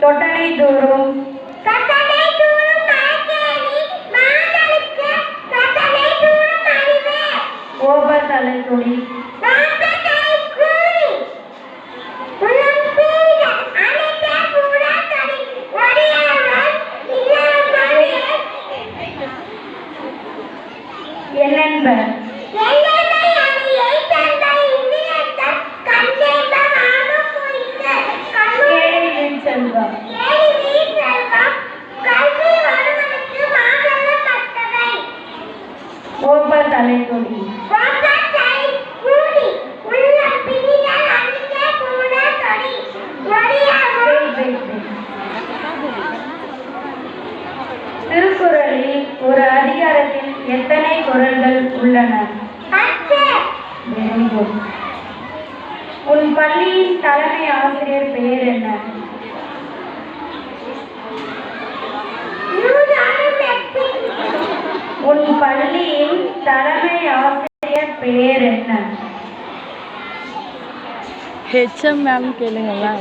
தொட்டனை தூரும் கோபத்தலை துணி என்னென்பர் செல்வம் கோப தலைக்குடி திருக்குறளில் ஒரு அதிகாரத்தில் எத்தனை குறள்கள் உள்ளன? உன் பள்ளியின் தலைமை ஆசிரியர் பெயர் என்ன? உன் பள்ளியின் தலைமை ஆசிரியர் பெயர் என்ன? HM ma'am கேளுங்களா?